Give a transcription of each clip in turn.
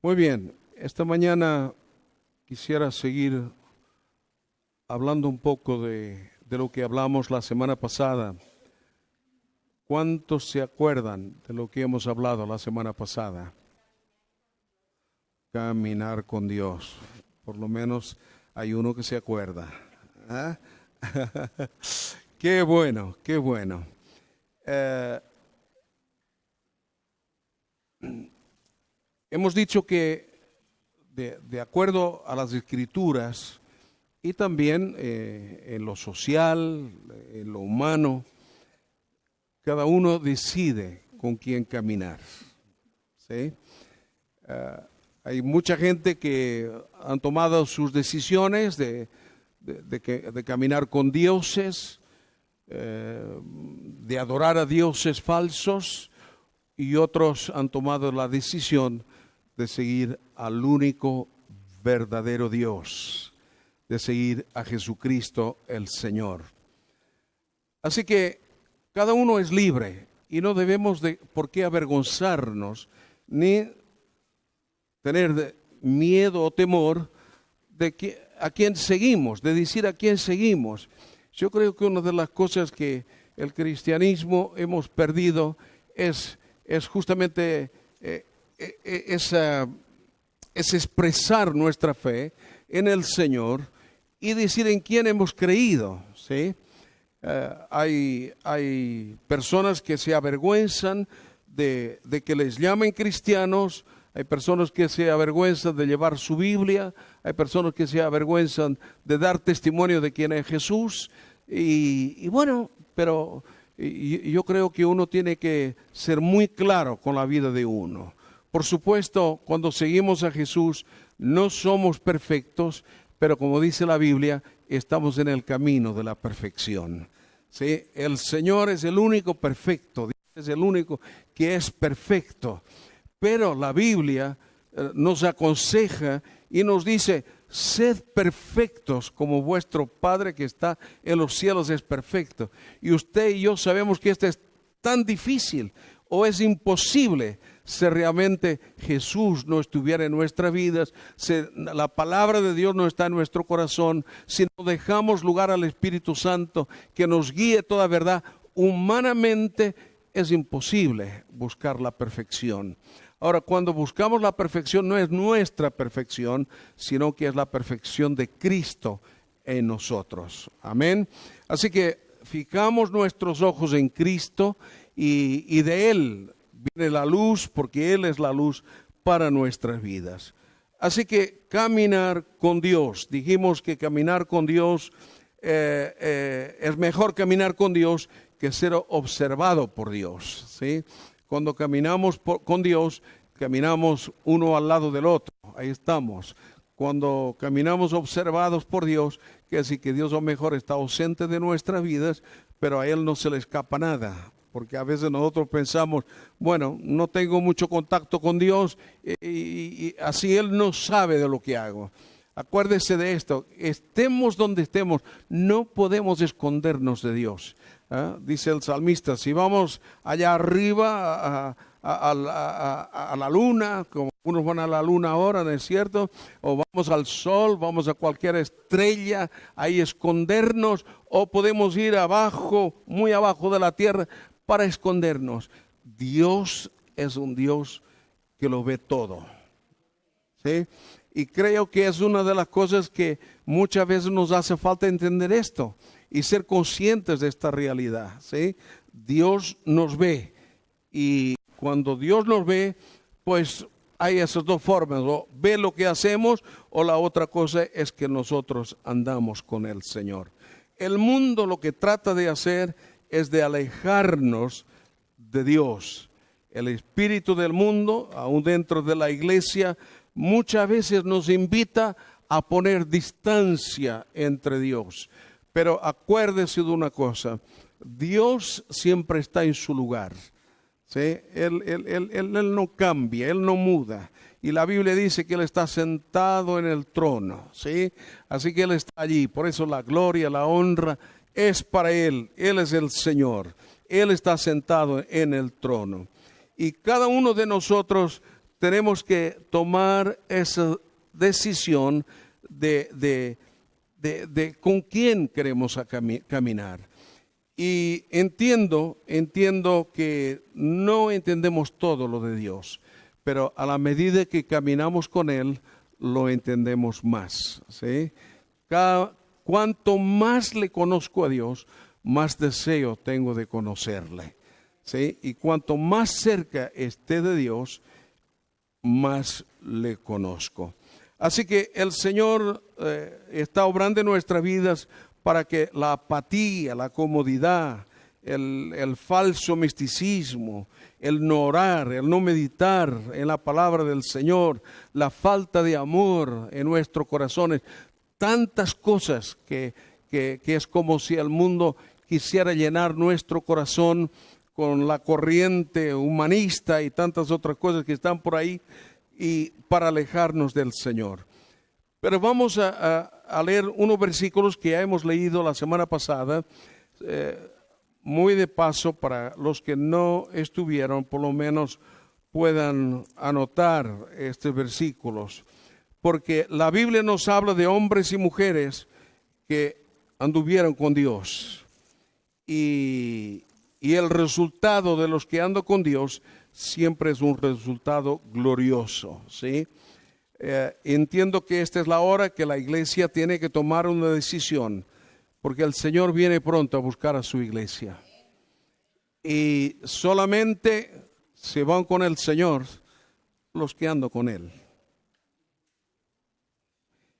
Muy bien, esta mañana quisiera seguir hablando un poco de lo que hablamos la semana pasada. ¿Cuántos se acuerdan de lo que hemos hablado la semana pasada? Caminar con Dios. Por lo menos hay uno que se acuerda. ¿Ah? Qué bueno, qué bueno. Hemos dicho que de acuerdo a las Escrituras y también en lo social, en lo humano, cada uno decide con quién caminar. ¿Sí? Hay mucha gente que han tomado sus decisiones de caminar con dioses, de adorar a dioses falsos, y otros han tomado la decisión de seguir al único verdadero Dios, de seguir a Jesucristo el Señor. Así que cada uno es libre y no debemos por qué avergonzarnos ni tener miedo o temor de a quién seguimos, de decir a quién seguimos. Yo creo que una de las cosas que el cristianismo hemos perdido es justamente es expresar nuestra fe en el Señor y decir en quién hemos creído, ¿sí? Hay personas que se avergüenzan de que les llamen cristianos, hay personas que se avergüenzan de llevar su Biblia, hay personas que se avergüenzan de dar testimonio de quién es Jesús, y bueno, pero yo creo que uno tiene que ser muy claro con la vida de uno. Por supuesto, cuando seguimos a Jesús, no somos perfectos, pero como dice la Biblia, estamos en el camino de la perfección. ¿Sí? El Señor es el único perfecto, Dios es el único que es perfecto. Pero la Biblia nos aconseja y nos dice: sed perfectos como vuestro Padre que está en los cielos es perfecto. Y usted y yo sabemos que esto es tan difícil o es imposible si realmente Jesús no estuviera en nuestras vidas, si la palabra de Dios no está en nuestro corazón, si no dejamos lugar al Espíritu Santo que nos guíe toda verdad. Humanamente es imposible buscar la perfección. Ahora, cuando buscamos la perfección, no es nuestra perfección, sino que es la perfección de Cristo en nosotros. Amén. Así que fijamos nuestros ojos en Cristo y de Él viene la luz, porque Él es la luz para nuestras vidas. Así que caminar con Dios. Dijimos que caminar con Dios es mejor caminar con Dios que ser observado por Dios, ¿sí? Cuando caminamos con Dios, caminamos uno al lado del otro, ahí estamos. Cuando caminamos observados por Dios, quiere decir que Dios a lo mejor está ausente de nuestras vidas, pero a Él no se le escapa nada. Porque a veces nosotros pensamos, bueno, no tengo mucho contacto con Dios y así Él no sabe de lo que hago. Acuérdese de esto, estemos donde estemos, no podemos escondernos de Dios. Dice el salmista, si vamos allá arriba a la luna, como unos van a la luna ahora, ¿no es cierto? O vamos al sol, vamos a cualquier estrella, ahí escondernos, o podemos ir abajo, muy abajo de la tierra, para escondernos. Dios es un Dios que lo ve todo, ¿sí? Y creo que es una de las cosas que muchas veces nos hace falta entender esto y ser conscientes de esta realidad, ¿sí? Dios nos ve, y cuando Dios nos ve, pues hay esas dos formas: o ve lo que hacemos, o la otra cosa es que nosotros andamos con el Señor. El mundo lo que trata de hacer es de alejarnos de Dios. El espíritu del mundo, aún dentro de la iglesia, muchas veces nos invita a poner distancia entre Dios. Pero acuérdese de una cosa: Dios siempre está en su lugar, ¿sí? Él no cambia, Él no muda. Y la Biblia dice que Él está sentado en el trono, ¿sí? Así que Él está allí. Por eso la gloria, la honra es para Él. Él es el Señor. Él está sentado en el trono. Y cada uno de nosotros tenemos que tomar esa decisión de con quién queremos caminar. Y entiendo que no entendemos todo lo de Dios, pero a la medida que caminamos con Él, lo entendemos más, ¿sí? Cuanto más le conozco a Dios, más deseo tengo de conocerle, ¿sí? Y cuanto más cerca esté de Dios, más le conozco. Así que el Señor está obrando en nuestras vidas para que la apatía, la comodidad, el falso misticismo, el no orar, el no meditar en la palabra del Señor, la falta de amor en nuestros corazones, tantas cosas que es como si el mundo quisiera llenar nuestro corazón con la corriente humanista y tantas otras cosas que están por ahí, y para alejarnos del Señor. Pero vamos a leer unos versículos que ya hemos leído la semana pasada, muy de paso para los que no estuvieron, por lo menos puedan anotar estos versículos, porque la Biblia nos habla de hombres y mujeres que anduvieron con Dios, y el resultado de los que andan con Dios siempre es un resultado glorioso, ¿sí? Entiendo que esta es la hora que la iglesia tiene que tomar una decisión, porque el Señor viene pronto a buscar a su iglesia. Y solamente se van con el Señor los que andan con Él.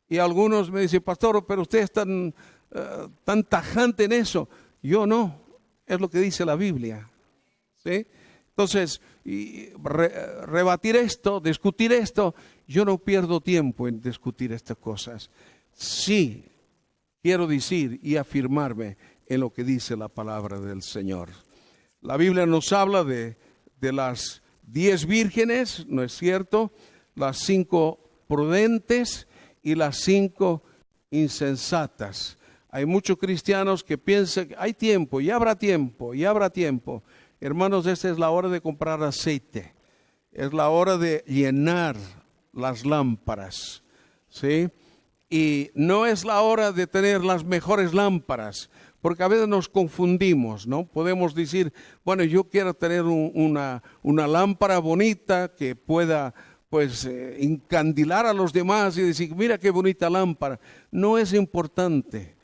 Y algunos me dicen, pastor, pero usted es tan tajante en eso. Yo no, es lo que dice la Biblia, ¿sí? Entonces, rebatir esto, discutir esto, yo no pierdo tiempo en discutir estas cosas. Sí, quiero decir y afirmarme en lo que dice la palabra del Señor. La Biblia nos habla de las 10 vírgenes, ¿no es cierto? Las 5 prudentes y las 5 insensatas. Hay muchos cristianos que piensan que hay tiempo, y habrá tiempo, y habrá tiempo. Hermanos, esta es la hora de comprar aceite. Es la hora de llenar las lámparas, ¿sí? Y no es la hora de tener las mejores lámparas, porque a veces nos confundimos, ¿no? Podemos decir, bueno, yo quiero tener una lámpara bonita que pueda, pues, encandilar a los demás y decir, mira qué bonita lámpara. No es importante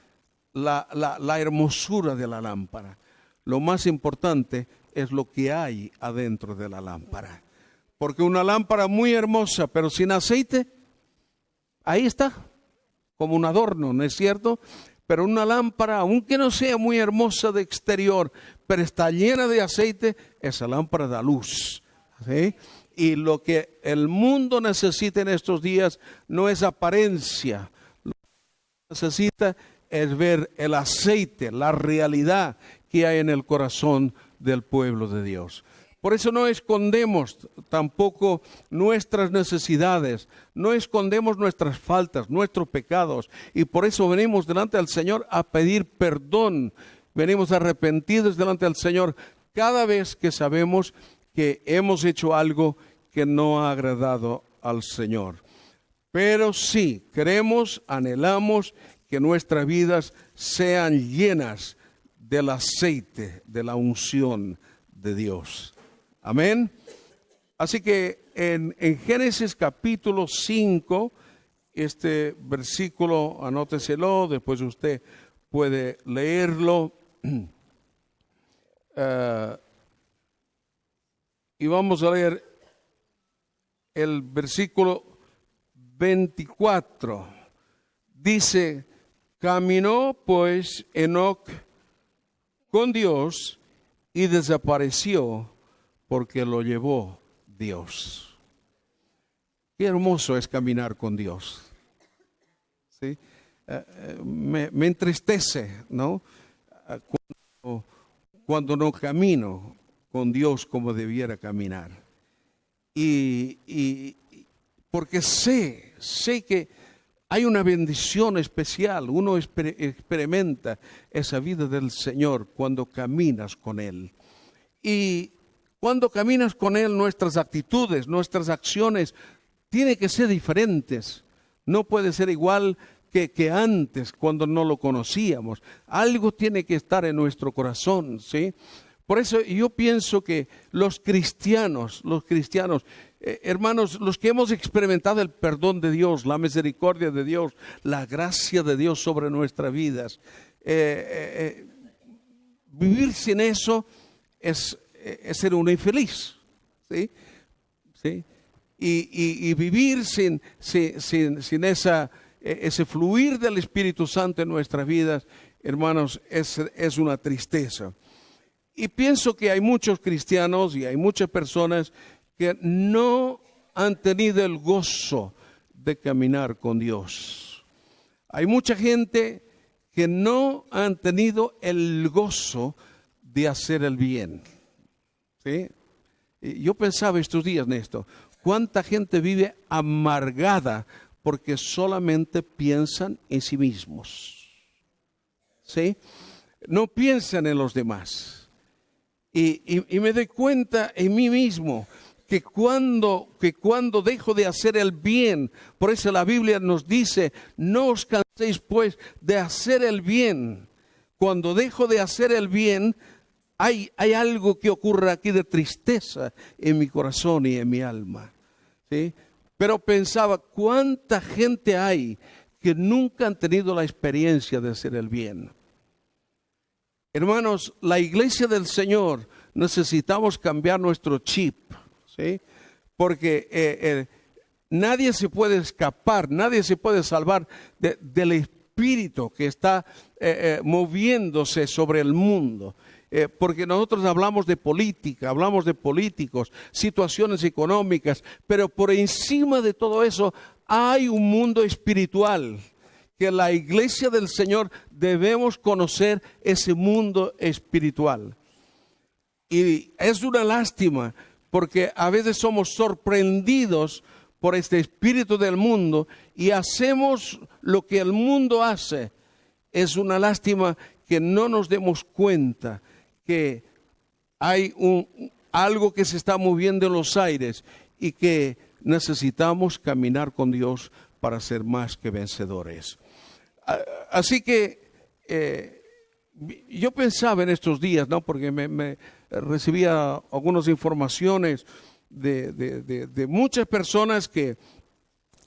la hermosura de la lámpara. Lo más importante es lo que hay adentro de la lámpara. Porque una lámpara muy hermosa, pero sin aceite, ahí está, como un adorno, ¿no es cierto? Pero una lámpara, aunque no sea muy hermosa de exterior, pero está llena de aceite, esa lámpara da luz, ¿sí? Y lo que el mundo necesita en estos días no es apariencia, lo que necesita es ver el aceite, la realidad que hay en el corazón del pueblo de Dios. Por eso no escondemos tampoco nuestras necesidades, no escondemos nuestras faltas, nuestros pecados, y por eso venimos delante del Señor a pedir perdón. Venimos arrepentidos delante del Señor cada vez que sabemos que hemos hecho algo que no ha agradado al Señor. Pero sí, queremos, anhelamos que nuestras vidas sean llenas del aceite, de la unción de Dios. Amén. Así que en Génesis capítulo 5, este versículo, anóteselo, después usted puede leerlo. Y vamos a leer el versículo 24. Dice, caminó pues Enoc con Dios y desapareció porque lo llevó Dios. Qué hermoso es caminar con Dios. ¿Sí? Me entristece, ¿no? Cuando no camino con Dios como debiera caminar. Y porque sé que hay una bendición especial. Uno experimenta esa vida del Señor cuando caminas con Él. Y Cuando caminas con Él, nuestras actitudes, nuestras acciones, tienen que ser diferentes. No puede ser igual que antes, cuando no lo conocíamos. Algo tiene que estar en nuestro corazón, ¿sí? Por eso yo pienso que los cristianos, hermanos, los que hemos experimentado el perdón de Dios, la misericordia de Dios, la gracia de Dios sobre nuestras vidas, vivir sin eso es ser un infeliz, ¿sí? ¿Sí? Y vivir sin ese fluir del Espíritu Santo en nuestras vidas, hermanos, es una tristeza. Y pienso que hay muchos cristianos y hay muchas personas que no han tenido el gozo de caminar con Dios. Hay mucha gente que no han tenido el gozo de hacer el bien, ¿sí? Y yo pensaba estos días en esto, ¿cuánta gente vive amargada porque solamente piensan en sí mismos? ¿Sí? No piensan en los demás. Y me doy cuenta en mí mismo que cuando dejo de hacer el bien, por eso la Biblia nos dice, no os canséis pues de hacer el bien. Cuando dejo de hacer el bien, hay algo que ocurre aquí de tristeza en mi corazón y en mi alma, ¿sí? Pero pensaba, ¿cuánta gente hay que nunca han tenido la experiencia de hacer el bien? Hermanos, la iglesia del Señor necesitamos cambiar nuestro chip, ¿sí? Porque nadie se puede escapar, nadie se puede salvar del espíritu que está moviéndose sobre el mundo. Porque nosotros hablamos de política, hablamos de políticos, situaciones económicas, pero por encima de todo eso hay un mundo espiritual. Que la iglesia del Señor debemos conocer ese mundo espiritual. Y es una lástima porque a veces somos sorprendidos por este espíritu del mundo y hacemos lo que el mundo hace. Es una lástima que no nos demos cuenta que hay algo que se está moviendo en los aires y que necesitamos caminar con Dios para ser más que vencedores. Así que yo pensaba en estos días, ¿no? Porque me recibía algunas informaciones de muchas personas que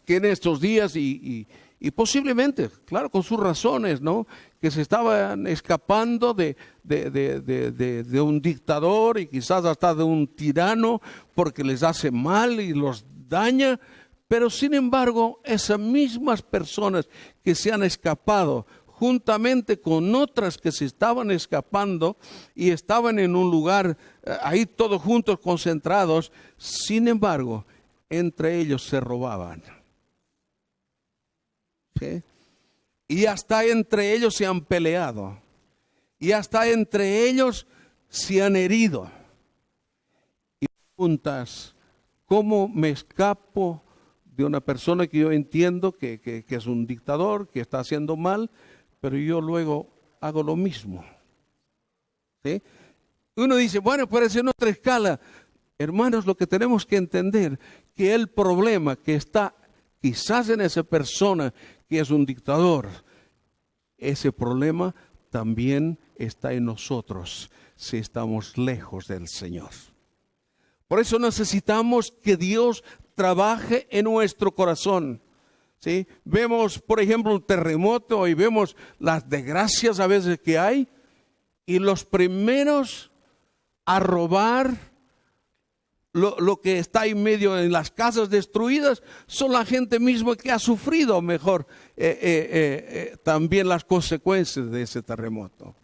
en estos días y posiblemente, claro, con sus razones, ¿no? Que se estaban escapando de un dictador y quizás hasta de un tirano porque les hace mal y los daña. Pero sin embargo, esas mismas personas que se han escapado, juntamente con otras que se estaban escapando y estaban en un lugar ahí todos juntos concentrados, sin embargo, entre ellos se robaban. ¿Sí? Y hasta entre ellos se han peleado. Y hasta entre ellos se han herido. Y preguntas, ¿cómo me escapo de una persona que yo entiendo que es un dictador, que está haciendo mal, pero yo luego hago lo mismo? ¿Sí? Uno dice, bueno, parece en otra escala. Hermanos, lo que tenemos que entender, que el problema que está quizás en esa persona que es un dictador, ese problema también está en nosotros si estamos lejos del Señor. Por eso necesitamos que Dios trabaje en nuestro corazón, ¿sí? Vemos, por ejemplo, un terremoto y vemos las desgracias a veces que hay, y los primeros a robar lo que está en medio en las casas destruidas son la gente misma que ha sufrido mejor también las consecuencias de ese terremoto.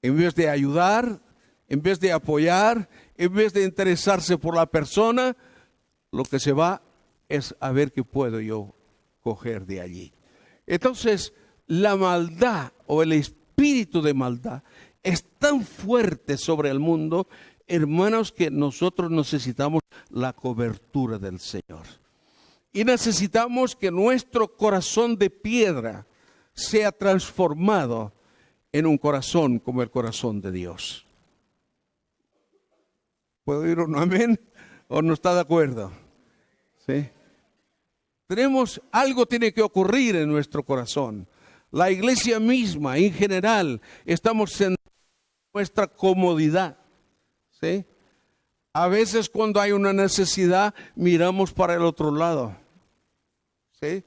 En vez de ayudar, en vez de apoyar, en vez de interesarse por la persona, lo que se va es a ver qué puedo yo coger de allí. Entonces, la maldad o el espíritu de maldad es tan fuerte sobre el mundo, hermanos, que nosotros necesitamos la cobertura del Señor. Y necesitamos que nuestro corazón de piedra sea transformado en un corazón como el corazón de Dios. ¿Puedo oír un amén? ¿O no está de acuerdo? ¿Sí? Algo tiene que ocurrir en nuestro corazón. La iglesia misma, en general, estamos en nuestra comodidad. ¿Sí? A veces cuando hay una necesidad, miramos para el otro lado. ¿Sí?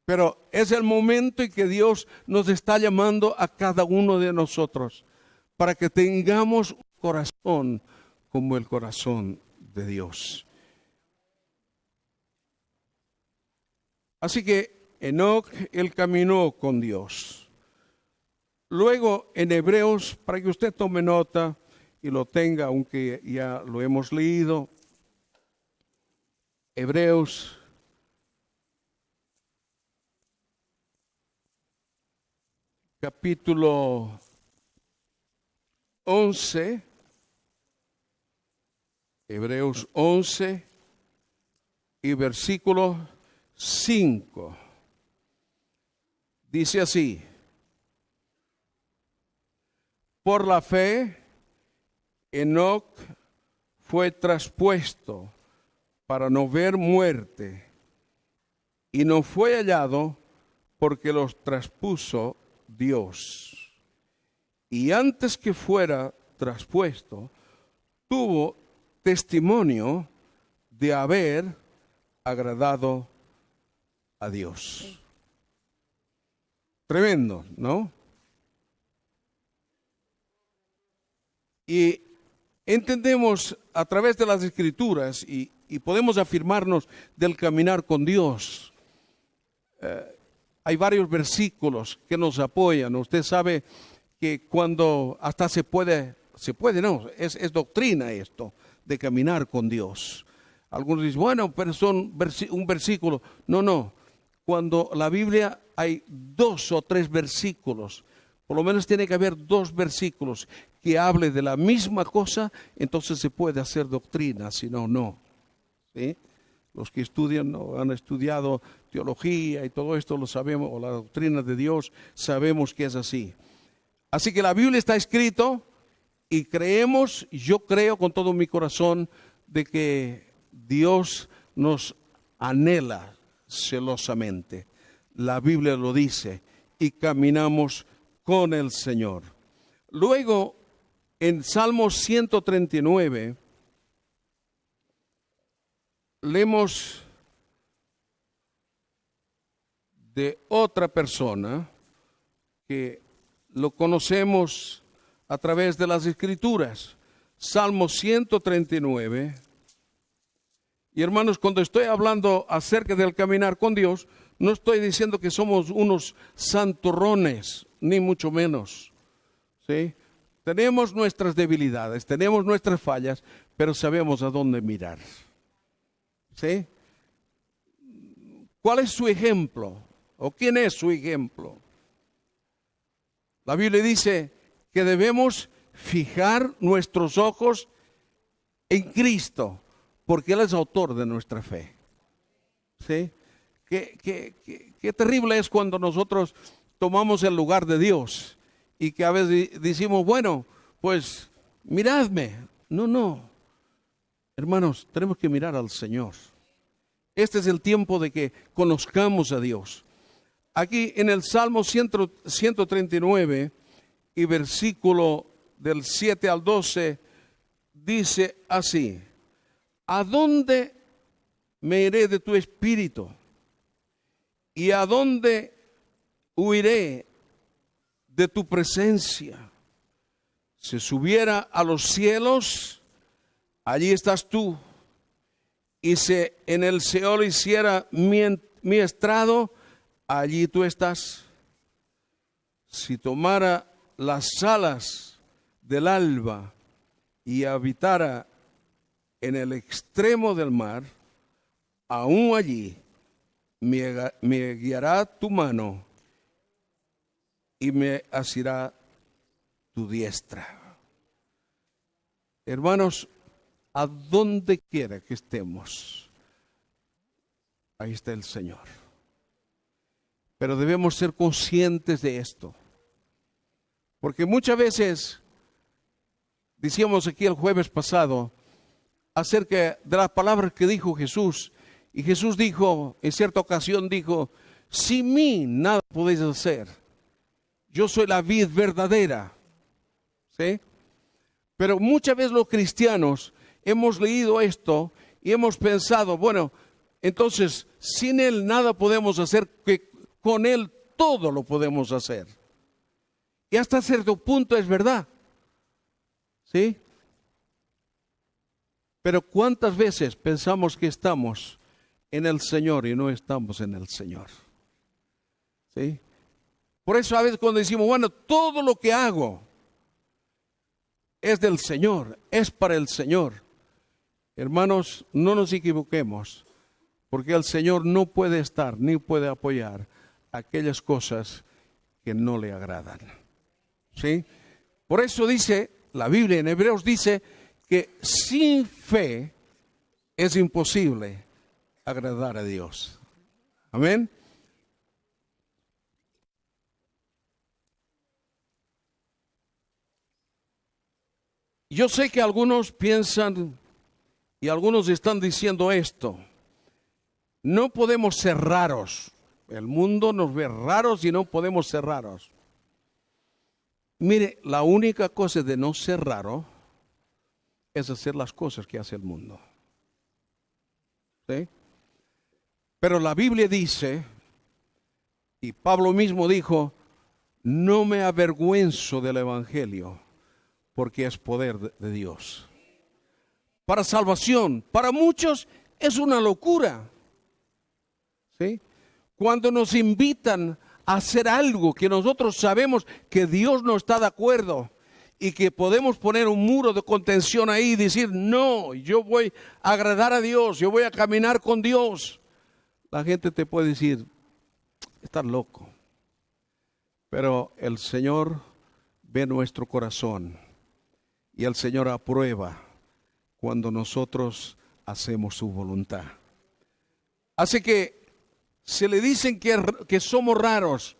Pero es el momento en que Dios nos está llamando a cada uno de nosotros para que tengamos un corazón como el corazón de Dios. Así que Enoc, él caminó con Dios. Luego en Hebreos, para que usted tome nota y lo tenga, aunque ya lo hemos leído, Hebreos capítulo 11, Hebreos 11 y versículo 5. Dice así: por la fe, Enoc fue traspuesto para no ver muerte, y no fue hallado porque los traspuso Dios. Y antes que fuera traspuesto, tuvo testimonio de haber agradado a Dios. Tremendo, ¿no? Y entendemos a través de las Escrituras y podemos afirmarnos del caminar con Dios. Hay varios versículos que nos apoyan. Usted sabe que cuando hasta se puede no, es doctrina esto de caminar con Dios. Algunos dicen, bueno, pero son un versículo. No. Cuando la Biblia hay 2 o 3 versículos, por lo menos tiene que haber 2 versículos que hable de la misma cosa, entonces se puede hacer doctrina, si no. ¿Sí? Los que estudian o han estudiado teología y todo esto lo sabemos, o la doctrina de Dios, sabemos que es así. Así que la Biblia está escrito y yo creo con todo mi corazón de que Dios nos anhela celosamente. La Biblia lo dice y caminamos con el Señor. Luego, en Salmo 139, leemos de otra persona que lo conocemos a través de las Escrituras. Salmo 139. Y hermanos, cuando estoy hablando acerca del caminar con Dios, no estoy diciendo que somos unos santurrones, ni mucho menos. ¿Sí? Tenemos nuestras debilidades, tenemos nuestras fallas, pero sabemos a dónde mirar. ¿Sí? ¿Cuál es su ejemplo? ¿O quién es su ejemplo? La Biblia dice que debemos fijar nuestros ojos en Cristo, porque Él es autor de nuestra fe. ¿Sí? Qué terrible es cuando nosotros tomamos el lugar de Dios y que a veces decimos, bueno, pues miradme. No. Hermanos, tenemos que mirar al Señor. Este es el tiempo de que conozcamos a Dios. Aquí en el Salmo 139 y versículo del 7 al 12 dice así: ¿a dónde me iré de tu espíritu? ¿Y a dónde huiré de tu presencia? Si subiera a los cielos, allí estás tú. Y si en el Seol hiciera mi estrado, allí tú estás. Si tomara las alas del alba y habitara en el extremo del mar, aún allí me guiará tu mano y me asirá tu diestra. Hermanos, a donde quiera que estemos, ahí está el Señor. Pero debemos ser conscientes de esto, porque muchas veces, decíamos aquí el jueves pasado, acerca de las palabras que dijo Jesús. Y Jesús dijo, en cierta ocasión dijo, sin mí nada podéis hacer. Yo soy la vid verdadera. ¿Sí? Pero muchas veces los cristianos hemos leído esto y hemos pensado, bueno, entonces sin Él nada podemos hacer, que con Él todo lo podemos hacer. Y hasta cierto punto es verdad. ¿Sí? Pero ¿cuántas veces pensamos que estamos en el Señor y no estamos en el Señor? ¿Sí? Por eso a veces cuando decimos, bueno, todo lo que hago es del Señor, es para el Señor. Hermanos, no nos equivoquemos, porque el Señor no puede estar ni puede apoyar aquellas cosas que no le agradan. ¿Sí? Por eso dice, la Biblia en Hebreos dice que sin fe es imposible agradar a Dios. Amén. Yo sé que algunos piensan y algunos están diciendo esto. No podemos ser raros. El mundo nos ve raros y no podemos ser raros. Mire, la única cosa de no ser raro es hacer las cosas que hace el mundo. ¿Sí? Pero la Biblia dice, y Pablo mismo dijo, no me avergüenzo del Evangelio, porque es poder de Dios. Para salvación, para muchos es una locura. ¿Sí? Cuando nos invitan a hacer algo que nosotros sabemos que Dios no está de acuerdo y que podemos poner un muro de contención ahí y decir, no, yo voy a agradar a Dios, yo voy a caminar con Dios. La gente te puede decir, estás loco. Pero el Señor ve nuestro corazón y el Señor aprueba cuando nosotros hacemos su voluntad. Así que se le dicen que somos raros.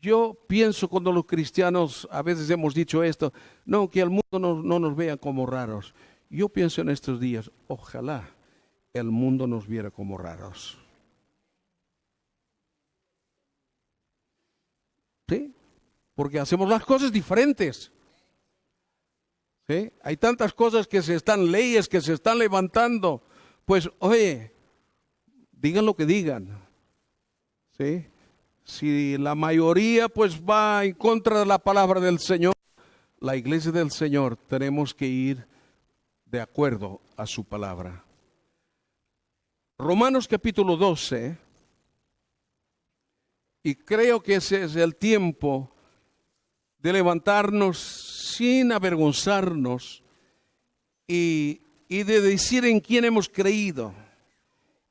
Yo pienso cuando los cristianos a veces hemos dicho esto, no, que el mundo no nos vea como raros. Yo pienso en estos días, ojalá el mundo nos viera como raros. ¿Sí? Porque hacemos las cosas diferentes. ¿Sí? Hay tantas cosas leyes que se están levantando. Pues, oye, digan lo que digan. ¿Sí? Si la mayoría pues va en contra de la palabra del Señor, la iglesia del Señor tenemos que ir de acuerdo a su palabra. Romanos capítulo 12, y creo que ese es el tiempo de levantarnos sin avergonzarnos y de decir en quién hemos creído.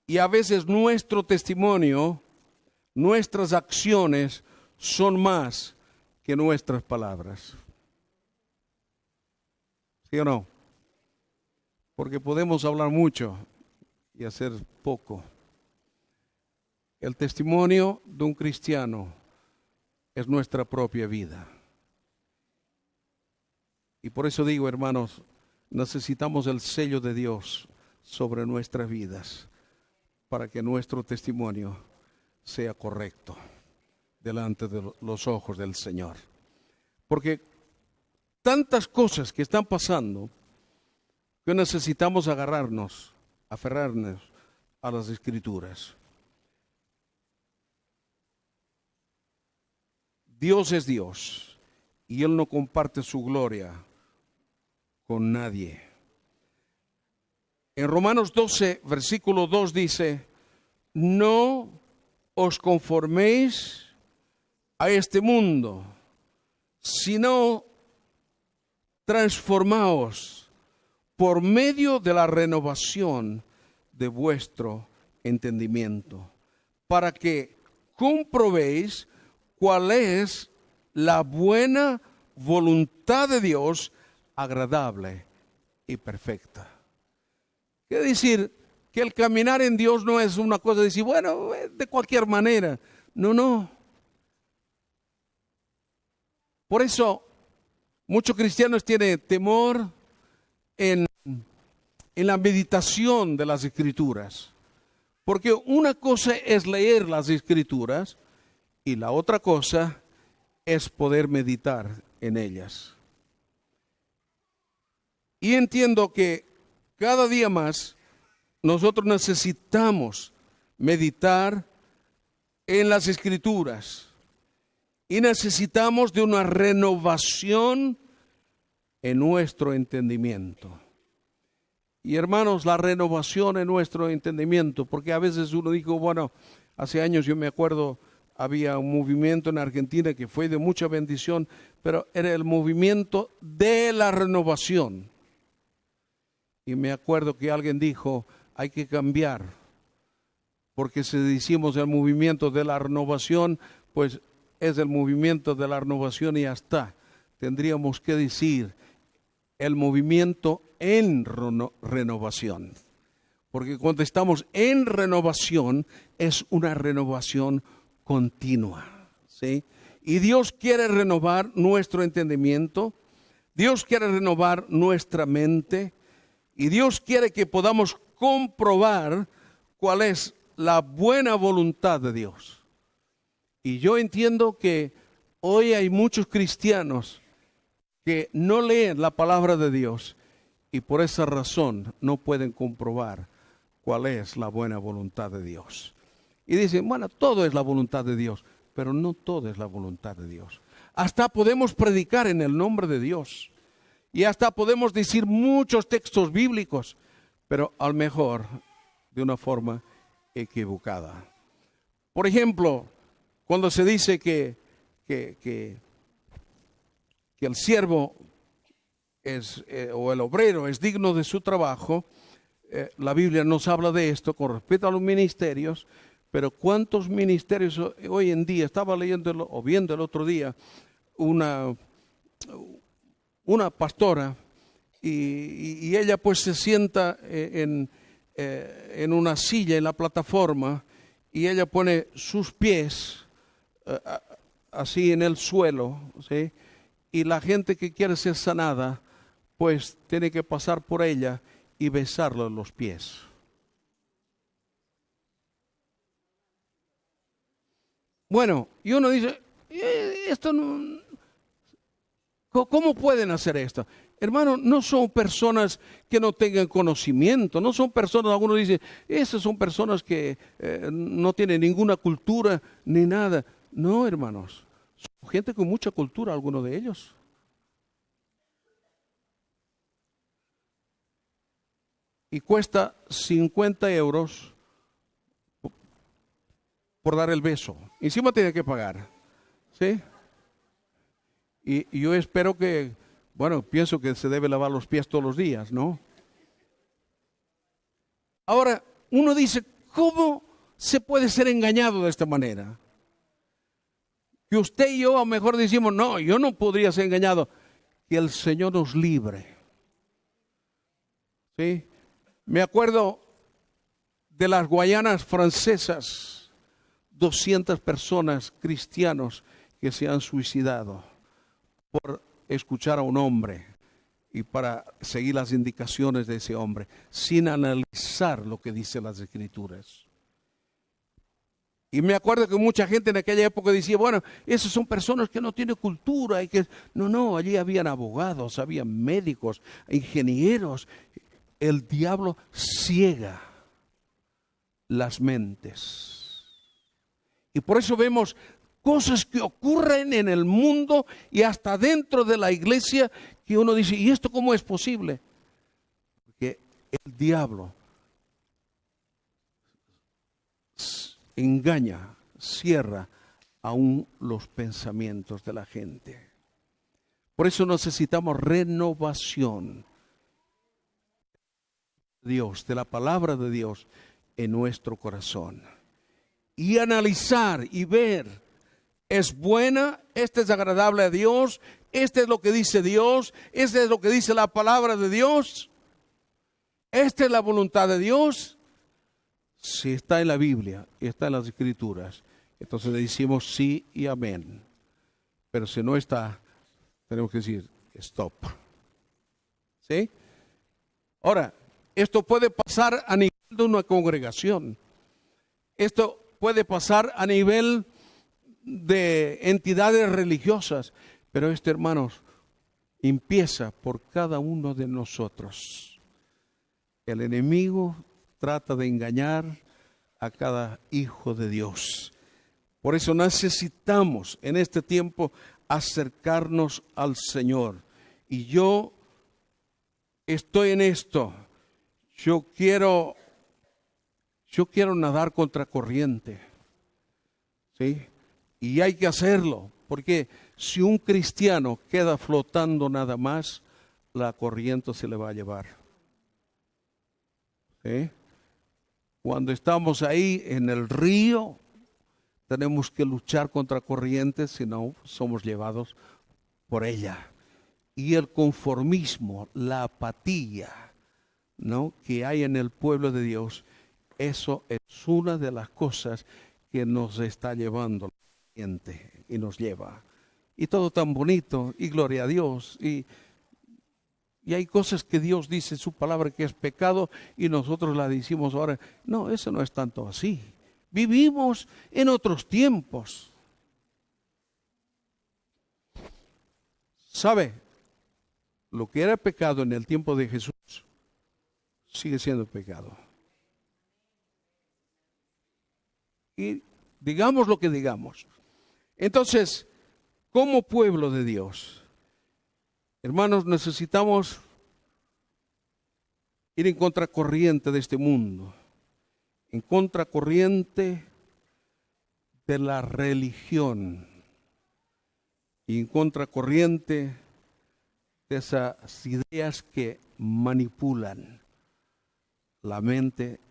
Y a veces nuestro testimonio, nuestras acciones son más que nuestras palabras. ¿Sí o no? Porque podemos hablar mucho y hacer poco. El testimonio de un cristiano es nuestra propia vida. Y por eso digo, hermanos, necesitamos el sello de Dios sobre nuestras vidas para que nuestro testimonio sea correcto delante de los ojos del Señor. Porque tantas cosas que están pasando que necesitamos aferrarnos a las Escrituras. Dios es Dios y Él no comparte su gloria con nadie. En Romanos 12, versículo 2 dice, no os conforméis a este mundo, sino transformaos por medio de la renovación de vuestro entendimiento, para que comprobéis cuál es la buena voluntad de Dios, agradable y perfecta. Quiere decir que el caminar en Dios no es una cosa de decir, bueno, de cualquier manera. No. Por eso muchos cristianos tienen temor en en la meditación de las Escrituras. Porque una cosa es leer las Escrituras y la otra cosa es poder meditar en ellas. Y entiendo que cada día más nosotros necesitamos meditar en las Escrituras y necesitamos de una renovación en nuestro entendimiento. Y hermanos, la renovación en nuestro entendimiento, porque a veces uno dijo, bueno, hace años yo me acuerdo, había un movimiento en Argentina que fue de mucha bendición, pero era el movimiento de la renovación. Y me acuerdo que alguien dijo, hay que cambiar, porque si decimos el movimiento de la renovación, pues es el movimiento de la renovación y ya está. Tendríamos que decir el movimiento en renovación, porque cuando estamos en renovación es una renovación continua, ¿sí? Y Dios quiere renovar nuestro entendimiento, Dios quiere renovar nuestra mente, y Dios quiere que podamos comprobar cuál es la buena voluntad de Dios. Y yo entiendo que hoy hay muchos cristianos que no leen la palabra de Dios y por esa razón no pueden comprobar cuál es la buena voluntad de Dios. Y dicen, bueno, todo es la voluntad de Dios, pero no todo es la voluntad de Dios. Hasta podemos predicar en el nombre de Dios y hasta podemos decir muchos textos bíblicos, pero a lo mejor de una forma equivocada. Por ejemplo, cuando se dice que el siervo o el obrero es digno de su trabajo, la Biblia nos habla de esto con respecto a los ministerios, pero ¿cuántos ministerios hoy en día? Estaba leyendo o viendo el otro día una pastora y ella pues se sienta en una silla en la plataforma y ella pone sus pies así en el suelo, ¿sí? Y la gente que quiere ser sanada, pues tiene que pasar por ella y besarle los pies. Bueno, y uno dice, esto no, ¿cómo pueden hacer esto? Hermano, no son personas que no tengan conocimiento, no son personas, algunos dicen, esas son personas que no tienen ninguna cultura ni nada. No, hermanos, son gente con mucha cultura, algunos de ellos. Y cuesta 50 euros por dar el beso. Encima tiene que pagar, ¿sí? Y yo espero que, bueno, pienso que se debe lavar los pies todos los días, ¿no? Ahora, uno dice, ¿cómo se puede ser engañado de esta manera? Que usted y yo a lo mejor decimos, no, yo no podría ser engañado. Que el Señor nos libre. ¿Sí? Me acuerdo de las Guayanas francesas, 200 personas cristianos que se han suicidado por escuchar a un hombre y para seguir las indicaciones de ese hombre, sin analizar lo que dicen las Escrituras. Y me acuerdo que mucha gente en aquella época decía, bueno, esas son personas que no tienen cultura. Y que no, allí habían abogados, había médicos, ingenieros. El diablo ciega las mentes. Y por eso vemos cosas que ocurren en el mundo y hasta dentro de la iglesia que uno dice, ¿y esto cómo es posible? Porque el diablo engaña, cierra aún los pensamientos de la gente. Por eso necesitamos renovación de Dios, de la palabra de Dios en nuestro corazón. Y analizar y ver, ¿es buena? ¿Este es agradable a Dios? ¿Este es lo que dice Dios? ¿Este es lo que dice la palabra de Dios? ¿Esta es la voluntad de Dios? Si está en la Biblia y está en las Escrituras, entonces le decimos sí y amén. Pero si no está, tenemos que decir stop. ¿Sí? Ahora, Esto puede pasar a nivel de una congregación. Esto puede pasar a nivel de entidades religiosas. Pero esto, hermanos, empieza por cada uno de nosotros. El enemigo trata de engañar a cada hijo de Dios. Por eso necesitamos en este tiempo acercarnos al Señor. Y yo estoy en esto. Yo quiero nadar contra corriente. ¿Sí? Y hay que hacerlo, porque si un cristiano queda flotando nada más, la corriente se le va a llevar. ¿Sí? Cuando estamos ahí en el río, tenemos que luchar contra corrientes, si no somos llevados por ella. Y el conformismo, la apatía, ¿no?, que hay en el pueblo de Dios, eso es una de las cosas que nos está llevando la corriente y nos lleva. Y todo tan bonito, y gloria a Dios, y hay cosas que Dios dice en su palabra que es pecado y nosotros la decimos ahora. No, eso no es tanto así. Vivimos en otros tiempos. ¿Sabe? Lo que era pecado en el tiempo de Jesús sigue siendo pecado. Y digamos lo que digamos. Entonces, como pueblo de Dios, hermanos, necesitamos ir en contracorriente de este mundo, en contracorriente de la religión y en contracorriente de esas ideas que manipulan la mente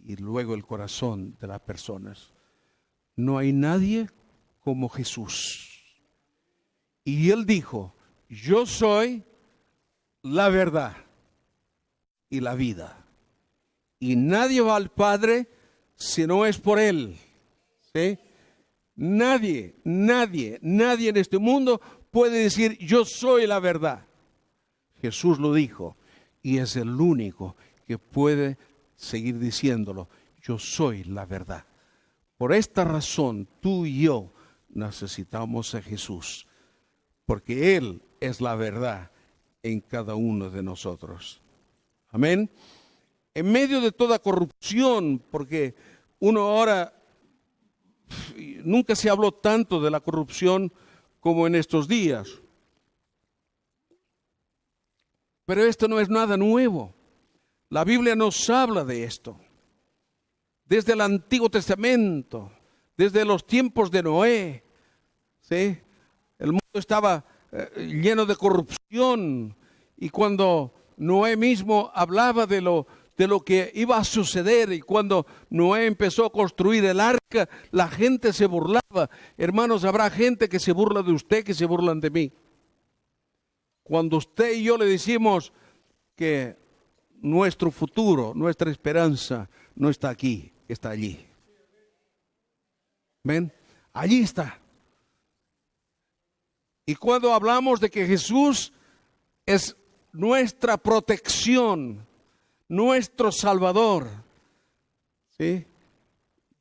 y luego el corazón de las personas. No hay nadie como Jesús. Y Él dijo: yo soy la verdad y la vida. Y nadie va al Padre si no es por Él. ¿Sí? Nadie en este mundo puede decir: yo soy la verdad. Jesús lo dijo y es el único que puede seguir diciéndolo: yo soy la verdad. Por esta razón, tú y yo necesitamos a Jesús, porque Él es la verdad en cada uno de nosotros. Amén. En medio de toda corrupción, porque uno ahora, nunca se habló tanto de la corrupción como en estos días. Pero esto no es nada nuevo. La Biblia nos habla de esto. Desde el Antiguo Testamento, desde los tiempos de Noé, ¿sí? El mundo estaba lleno de corrupción. Y cuando Noé mismo hablaba de lo que iba a suceder, y cuando Noé empezó a construir el arca, la gente se burlaba. Hermanos, habrá gente que se burla de usted, que se burlan de mí. Cuando usted y yo le decimos que nuestro futuro, nuestra esperanza no está aquí, está allí. ¿Ven? Allí está. Y cuando hablamos de que Jesús es nuestra protección, nuestro Salvador, ¿sí?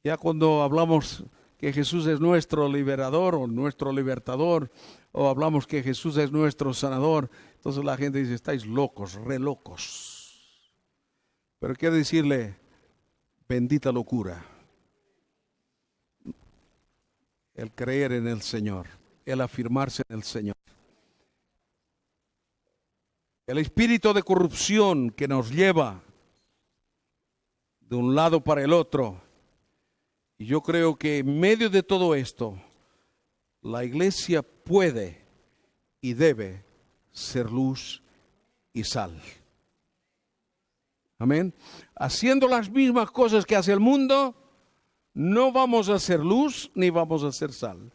Ya cuando hablamos que Jesús es nuestro liberador o nuestro libertador, o hablamos que Jesús es nuestro sanador, entonces la gente dice: estáis locos, re locos. Pero quiero decirle: bendita locura el creer en el Señor, el afirmarse en el Señor. El espíritu de corrupción que nos lleva de un lado para el otro. Y yo creo que en medio de todo esto, la iglesia puede y debe ser luz y sal. Amén. Haciendo las mismas cosas que hace el mundo, no vamos a ser luz ni vamos a ser sal.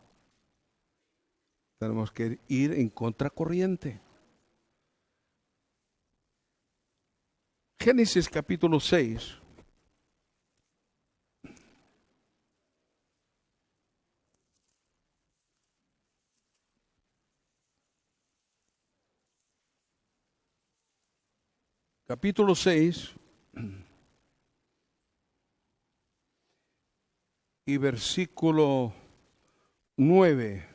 Tenemos que ir en contracorriente. Génesis capítulo 6. Capítulo 6, y versículo 9.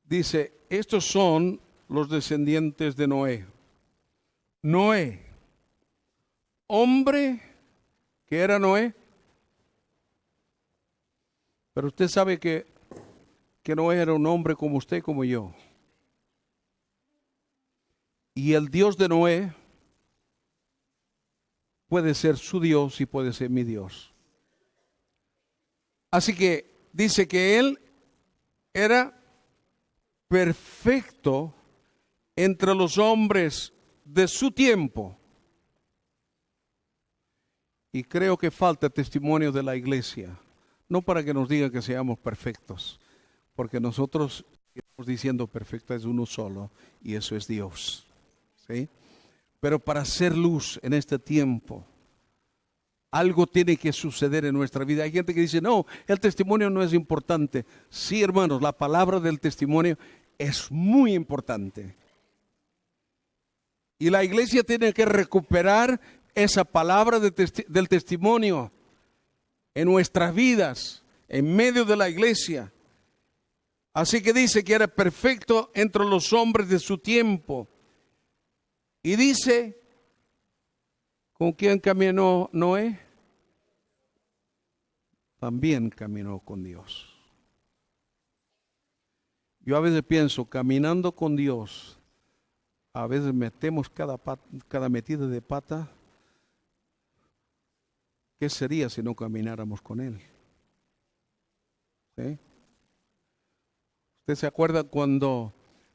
Dice, estos son los descendientes de Noé. Noé, hombre que era Noé. Pero usted sabe que Noé era un hombre como usted, como yo. Y el Dios de Noé puede ser su Dios y puede ser mi Dios. Así que dice que él era perfecto entre los hombres de su tiempo. Y creo que falta testimonio de la iglesia. No para que nos digan que seamos perfectos, porque nosotros estamos diciendo perfecto es uno solo, y eso es Dios. ¿Sí? Pero para hacer luz en este tiempo, algo tiene que suceder en nuestra vida. Hay gente que dice, no, el testimonio no es importante. Sí, hermanos, la palabra del testimonio es muy importante. Y la iglesia tiene que recuperar esa palabra del testimonio en nuestras vidas, en medio de la iglesia. Así que dice que era perfecto entre los hombres de su tiempo. Y dice, ¿con quién caminó Noé? También caminó con Dios. Yo a veces pienso, caminando con Dios, a veces metemos cada metida de pata. ¿Qué sería si no camináramos con Él? ¿Sí? ¿Usted se acuerda cuando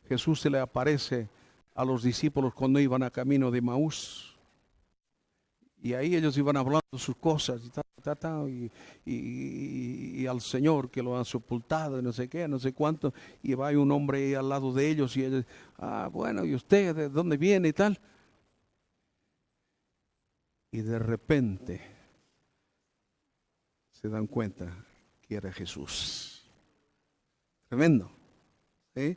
Jesús se le aparece a los discípulos cuando iban a camino de Maús? Y ahí ellos iban hablando sus cosas y al Señor que lo han sepultado y no sé qué, no sé cuánto. Y va un hombre ahí al lado de ellos y ellos, bueno, ¿y usted de dónde viene y tal? Y de repente se dan cuenta que era Jesús. Tremendo. ¿Sí?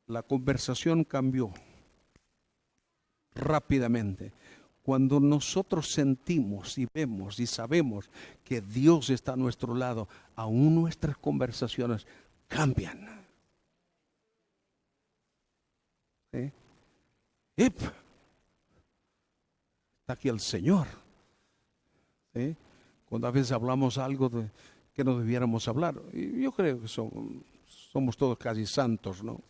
La conversación cambió rápidamente. Cuando nosotros sentimos y vemos y sabemos que Dios está a nuestro lado, aún nuestras conversaciones cambian. ¿Sí? Está aquí el Señor. ¿Sí? Cuando a veces hablamos algo que no debiéramos hablar. Y yo creo que somos todos casi santos, ¿no?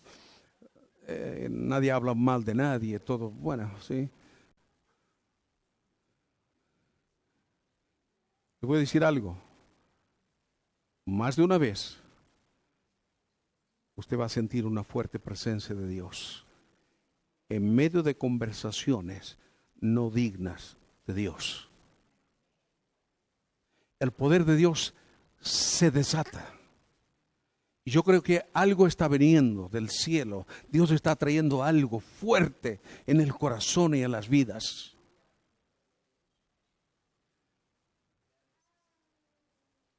Nadie habla mal de nadie, todo bueno, ¿sí? Le voy a decir algo. Más de una vez, usted va a sentir una fuerte presencia de Dios en medio de conversaciones no dignas de Dios. El poder de Dios se desata. Y yo creo que algo está viniendo del cielo. Dios está trayendo algo fuerte en el corazón y en las vidas.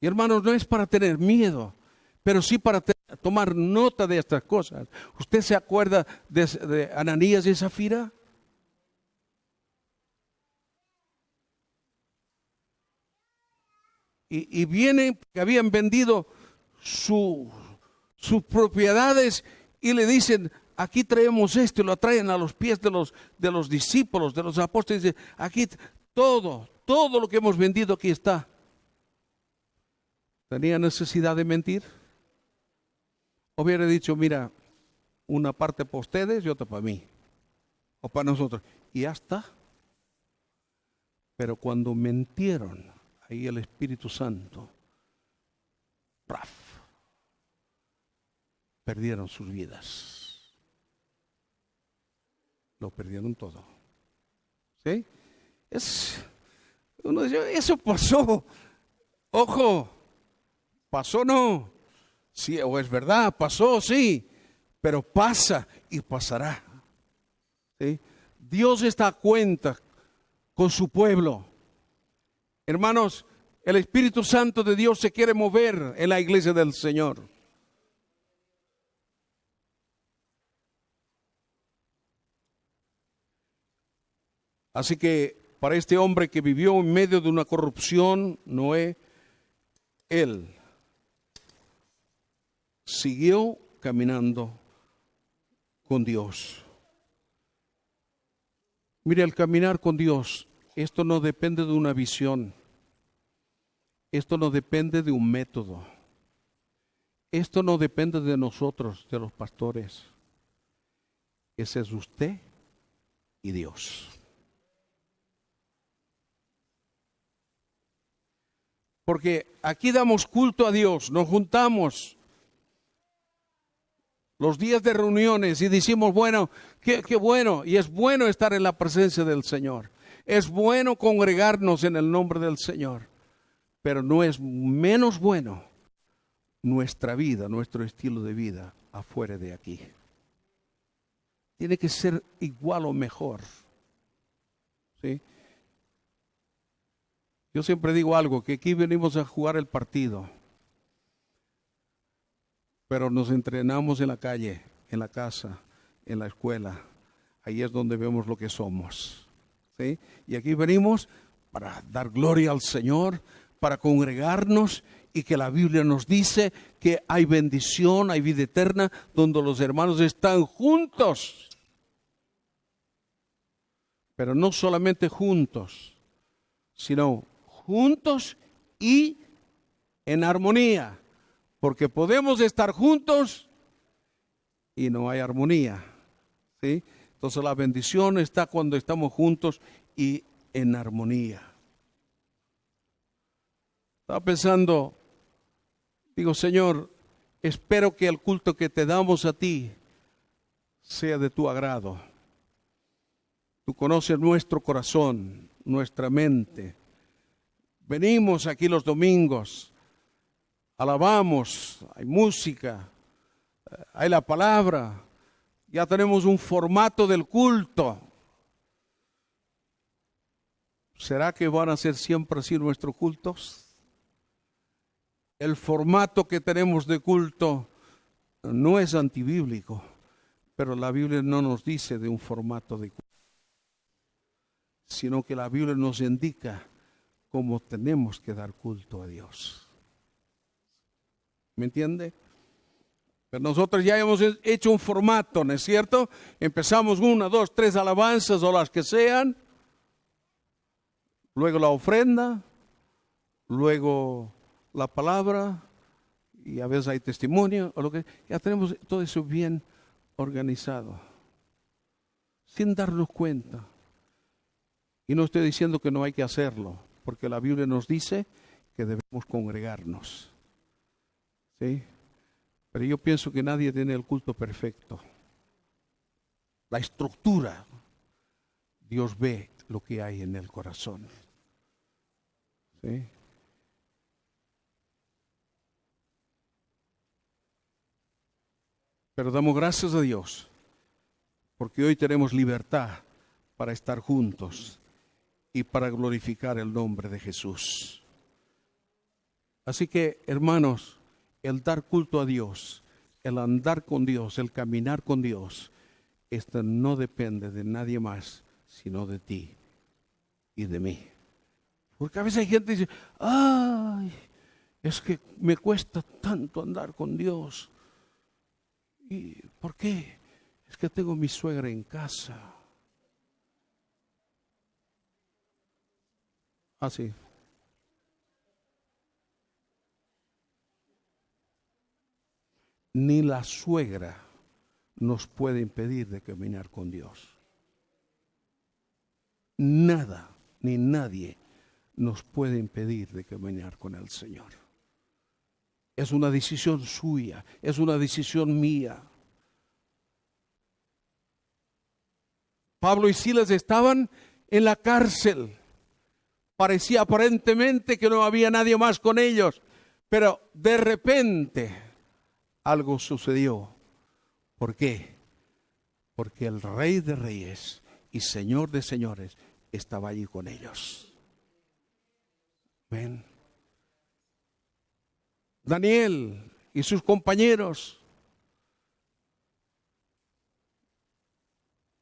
Y hermanos, no es para tener miedo, pero sí para tomar nota de estas cosas. ¿Usted se acuerda de Ananías y Zafira? Y vienen que habían vendido sus propiedades y le dicen, aquí traemos esto, y lo traen a los pies de los discípulos, de los apóstoles. Dicen, aquí todo lo que hemos vendido aquí está. ¿Tenía necesidad de mentir? Hubiera dicho, mira, una parte para ustedes y otra para mí, o para nosotros, y ya está. Pero cuando mentieron, ahí el Espíritu Santo, ¡praf!, perdieron sus vidas. Lo perdieron todo. ¿Sí? Uno dice, eso pasó. Ojo, pasó no. Sí, o es verdad, pasó, sí. Pero pasa y pasará. ¿Sí? Dios está a cuenta con su pueblo. Hermanos, el Espíritu Santo de Dios se quiere mover en la iglesia del Señor. Así que para este hombre que vivió en medio de una corrupción, Noé, él siguió caminando con Dios. Mire, el caminar con Dios, esto no depende de una visión, esto no depende de un método, esto no depende de nosotros, de los pastores. Ese es usted y Dios. Porque aquí damos culto a Dios, nos juntamos los días de reuniones y decimos, bueno, qué bueno, y es bueno estar en la presencia del Señor. Es bueno congregarnos en el nombre del Señor, pero no es menos bueno nuestra vida, nuestro estilo de vida afuera de aquí. Tiene que ser igual o mejor. ¿Sí? Yo siempre digo algo, que aquí venimos a jugar el partido, pero nos entrenamos en la calle, en la casa, en la escuela. Ahí es donde vemos lo que somos. ¿Sí? Y aquí venimos para dar gloria al Señor, para congregarnos, y que la Biblia nos dice que hay bendición, hay vida eterna, donde los hermanos están juntos. Pero no solamente juntos, sino juntos y en armonía. Porque podemos estar juntos y no hay armonía. ¿Sí? Entonces la bendición está cuando estamos juntos y en armonía. Estaba pensando, digo, Señor, espero que el culto que te damos a ti sea de tu agrado. Tú conoces nuestro corazón, nuestra mente. Venimos aquí los domingos, alabamos, hay música, hay la palabra, ya tenemos un formato del culto. ¿Será que van a ser siempre así nuestros cultos? El formato que tenemos de culto no es antibíblico, pero la Biblia no nos dice de un formato de culto, sino que la Biblia nos indica cómo tenemos que dar culto a Dios. ¿Me entiende? Pero nosotros ya hemos hecho un formato, ¿no es cierto? Empezamos 1, 2, 3 alabanzas o las que sean, luego la ofrenda, luego la palabra, y a veces hay testimonio, o lo que ya tenemos todo eso bien organizado, sin darnos cuenta. Y no estoy diciendo que no hay que hacerlo, porque la Biblia nos dice que debemos congregarnos. ¿Sí? Pero yo pienso que nadie tiene el culto perfecto. La estructura, Dios ve lo que hay en el corazón. ¿Sí? Pero damos gracias a Dios, porque hoy tenemos libertad para estar juntos y para glorificar el nombre de Jesús. Así que, hermanos, el dar culto a Dios, el andar con Dios, el caminar con Dios, esto no depende de nadie más, sino de ti y de mí. Porque a veces hay gente que dice, ay, es que me cuesta tanto andar con Dios. ¿Y por qué? Es que tengo mi suegra en casa. Así. Ni la suegra nos puede impedir de caminar con Dios. Nada ni nadie nos puede impedir de caminar con el Señor. Es una decisión suya, es una decisión mía. Pablo y Silas estaban en la cárcel. Parecía aparentemente que no había nadie más con ellos, pero de repente algo sucedió. ¿Por qué? Porque el Rey de Reyes y Señor de Señores estaba allí con ellos. ¿Ven? Daniel y sus compañeros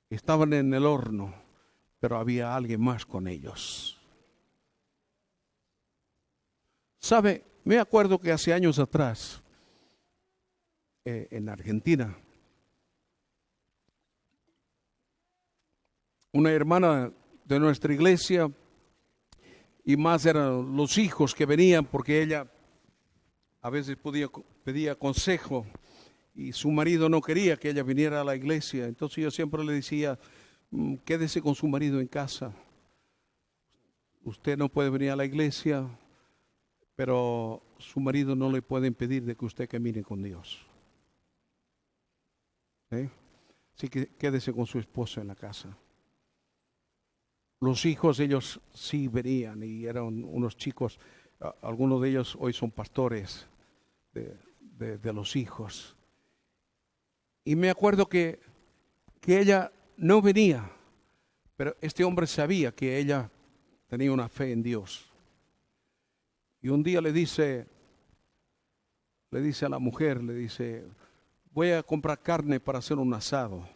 estaban en el horno pero había alguien más con ellos. ¿Sabe? Me acuerdo que hace años atrás, en Argentina, una hermana de nuestra iglesia, y más eran los hijos que venían, porque ella a veces pedía consejo y su marido no quería que ella viniera a la iglesia. Entonces yo siempre le decía, quédese con su marido en casa. Usted no puede venir a la iglesia, pero su marido no le puede impedir de que usted camine con Dios. Así que quédese con su esposo en la casa. Los hijos, ellos sí venían y eran unos chicos, algunos de ellos hoy son pastores de los hijos. Y me acuerdo que ella no venía, pero este hombre sabía que ella tenía una fe en Dios. Y un día le dice a la mujer, le dice, voy a comprar carne para hacer un asado.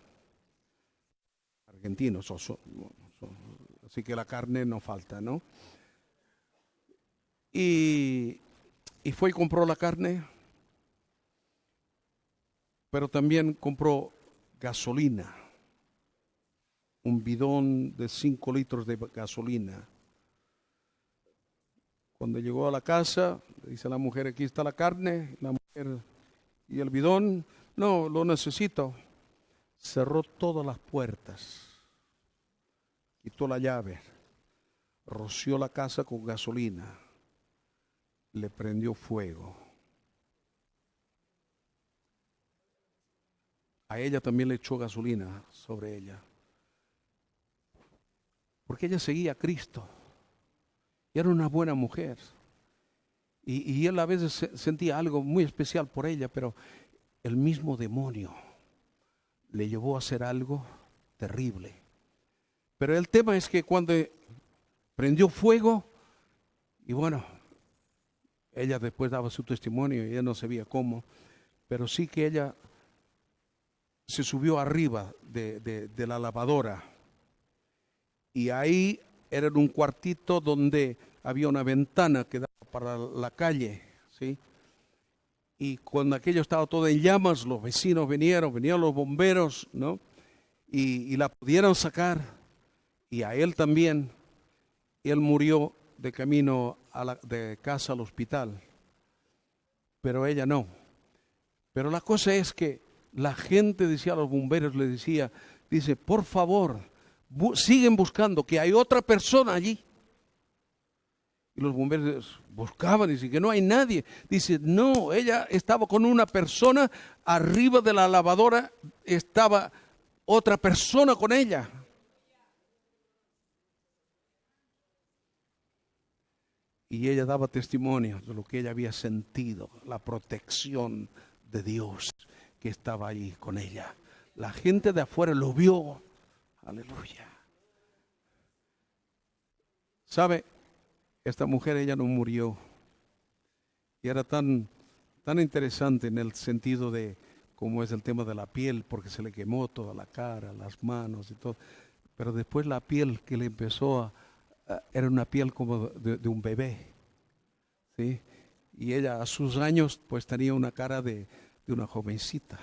Argentinos, así que la carne no falta, ¿no? Y fue y compró la carne, pero también compró gasolina, un bidón de 5 litros de gasolina. Cuando llegó a la casa, le dice a la mujer, aquí está la carne, la mujer, y el bidón, no, lo necesito. Cerró todas las puertas, quitó la llave, roció la casa con gasolina, le prendió fuego. A ella también le echó gasolina sobre ella, porque ella seguía a Cristo y era una buena mujer. Y él a veces sentía algo muy especial por ella, pero el mismo demonio le llevó a hacer algo terrible. Pero el tema es que cuando prendió fuego, y bueno, ella después daba su testimonio y ella no sabía cómo, pero sí que ella se subió arriba de la lavadora, y ahí era en un cuartito donde había una ventana que daba para la calle, ¿sí? Y cuando aquello estaba todo en llamas, los vecinos vinieron los bomberos, ¿no? Y la pudieron sacar, y a él también. Él murió de camino de casa al hospital, pero ella no. Pero la cosa es que la gente decía a los bomberos, dice, por favor, siguen buscando, que hay otra persona allí. Y los bomberos buscaban y dicen que no hay nadie. Dice, no, ella estaba con una persona, arriba de la lavadora estaba otra persona con ella. Y ella daba testimonio de lo que ella había sentido, la protección de Dios que estaba ahí con ella. La gente de afuera lo vio. Aleluya. ¿Sabe? Esta mujer, ella no murió. Y era tan interesante en el sentido de cómo es el tema de la piel, porque se le quemó toda la cara, las manos y todo. Pero después la piel que le empezó era una piel como de un bebé, ¿sí? Y ella a sus años pues tenía una cara de una jovencita.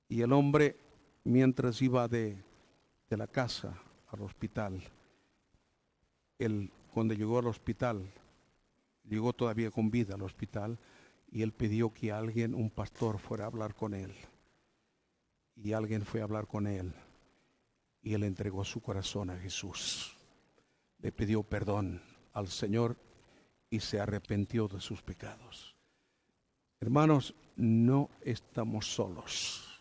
Y el hombre, mientras iba de la casa al hospital, él cuando llegó al hospital, llegó todavía con vida al hospital, y él pidió que un pastor fuera a hablar con él. Y alguien fue a hablar con él. Y él entregó su corazón a Jesús. Le pidió perdón al Señor y se arrepintió de sus pecados. Hermanos, no estamos solos.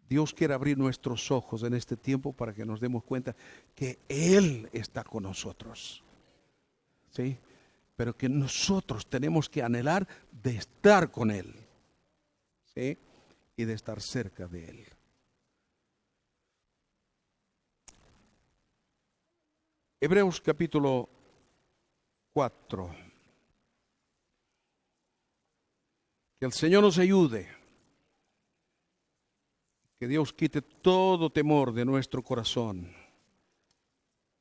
Dios quiere abrir nuestros ojos en este tiempo para que nos demos cuenta que Él está con nosotros. ¿Sí? Pero que nosotros tenemos que anhelar de estar con Él. ¿Sí? Y de estar cerca de Él. Hebreos capítulo 4. Que el Señor nos ayude. Que Dios quite todo temor de nuestro corazón.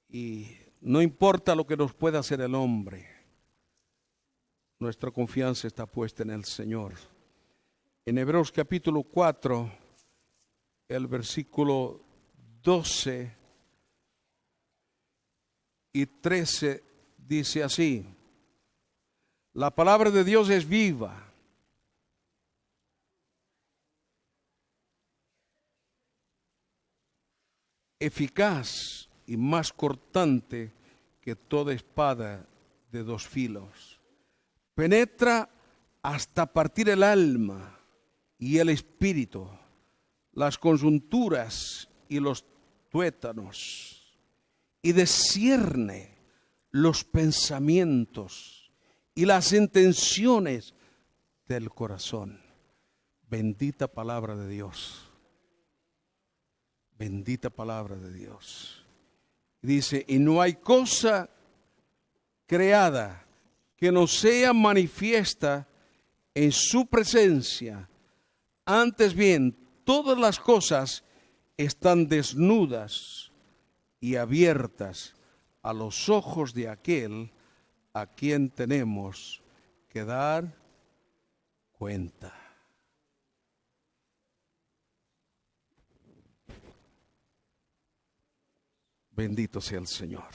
Y no importa lo que nos pueda hacer el hombre, nuestra confianza está puesta en el Señor. En Hebreos capítulo 4, el versículo 12 y 13 dice así: la palabra de Dios es viva, eficaz y más cortante que toda espada de dos filos. Penetra hasta partir el alma y el espíritu, las coyunturas y los tuétanos, y discierne los pensamientos y las intenciones del corazón. Bendita palabra de Dios. Bendita palabra de Dios. Dice, y no hay cosa creada que no sea manifiesta en su presencia. Antes bien, todas las cosas están desnudas y abiertas a los ojos de aquel a quien tenemos que dar cuenta. Bendito sea el Señor.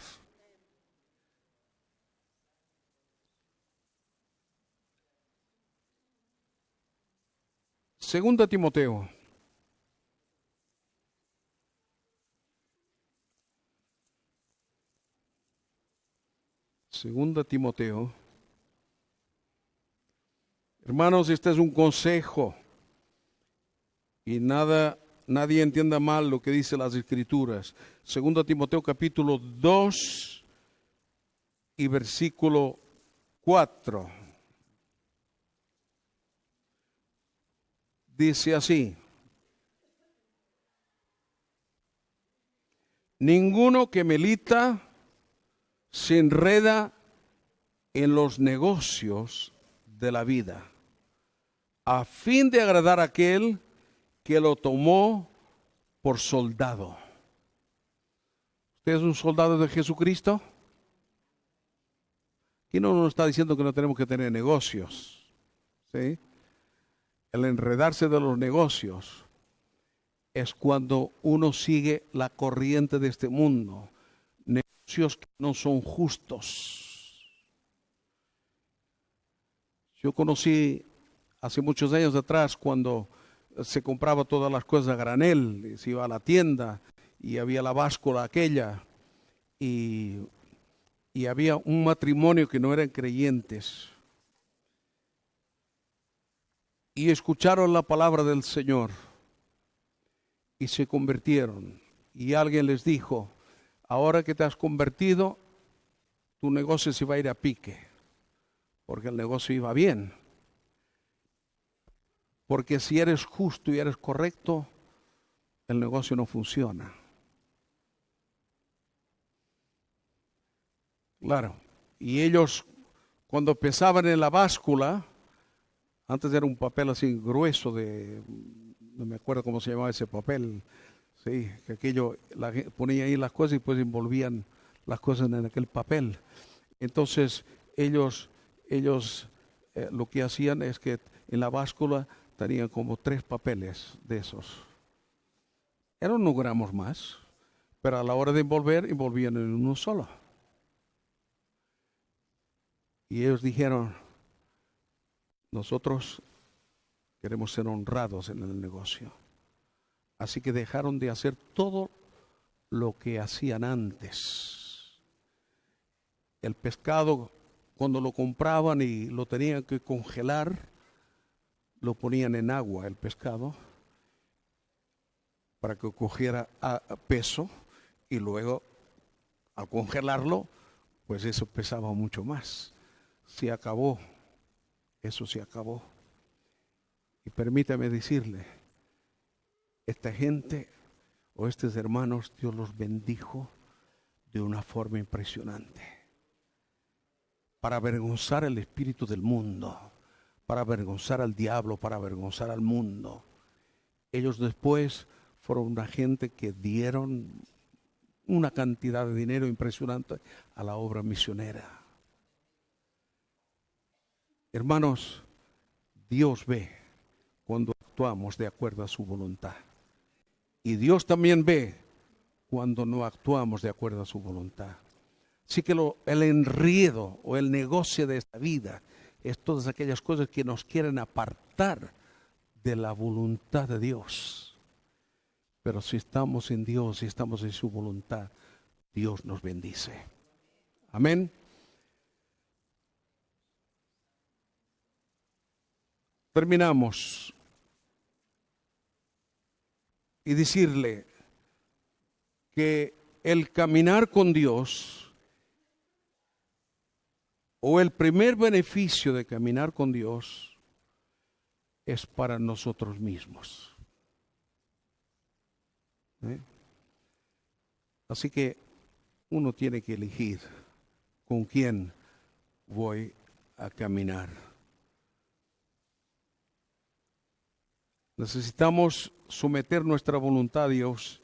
Segunda Timoteo. Segunda Timoteo. Hermanos, este es un consejo y nadie entienda mal lo que dice las Escrituras. Segunda Timoteo capítulo 2 y versículo 4. Dice así: ninguno que milita se enreda en los negocios de la vida, a fin de agradar a aquel que lo tomó por soldado. ¿Usted es un soldado de Jesucristo? Aquí no nos está diciendo que no tenemos que tener negocios, ¿sí? El enredarse de los negocios es cuando uno sigue la corriente de este mundo, negocios que no son justos. Yo conocí hace muchos años atrás cuando se compraba todas las cosas a granel, se iba a la tienda y había la báscula aquella y había un matrimonio que no eran creyentes y escucharon la palabra del Señor y se convirtieron, y alguien les dijo: ahora que te has convertido, tu negocio se va a ir a pique, porque el negocio iba bien. Porque si eres justo y eres correcto, el negocio no funciona. Claro, y ellos cuando pesaban en la báscula, antes era un papel así grueso no me acuerdo cómo se llamaba ese papel, sí, que aquello, ponía ahí las cosas y pues envolvían las cosas en aquel papel. Entonces ellos lo que hacían es que en la báscula tenían como 3 papeles de esos. Eran unos gramos más, pero a la hora de envolvían en uno solo. Y ellos dijeron: nosotros queremos ser honrados en el negocio. Así que dejaron de hacer todo lo que hacían antes. El pescado, cuando lo compraban y lo tenían que congelar, lo ponían en agua el pescado para que cogiera peso, y luego al congelarlo, pues eso pesaba mucho más. Se acabó, eso se acabó. Y permítame decirle, esta gente o estos hermanos, Dios los bendijo de una forma impresionante para avergonzar el espíritu del mundo, para avergonzar al diablo, para avergonzar al mundo. Ellos después fueron una gente que dieron una cantidad de dinero impresionante a la obra misionera. Hermanos, Dios ve cuando actuamos de acuerdo a su voluntad. Y Dios también ve cuando no actuamos de acuerdo a su voluntad. Así que el enredo o el negocio de esta vida es todas aquellas cosas que nos quieren apartar de la voluntad de Dios. Pero si estamos en Dios, si estamos en su voluntad, Dios nos bendice. Amén. Terminamos. Y decirle que el caminar con Dios, o el primer beneficio de caminar con Dios, es para nosotros mismos. Así que uno tiene que elegir con quién voy a caminar. Necesitamos someter nuestra voluntad a Dios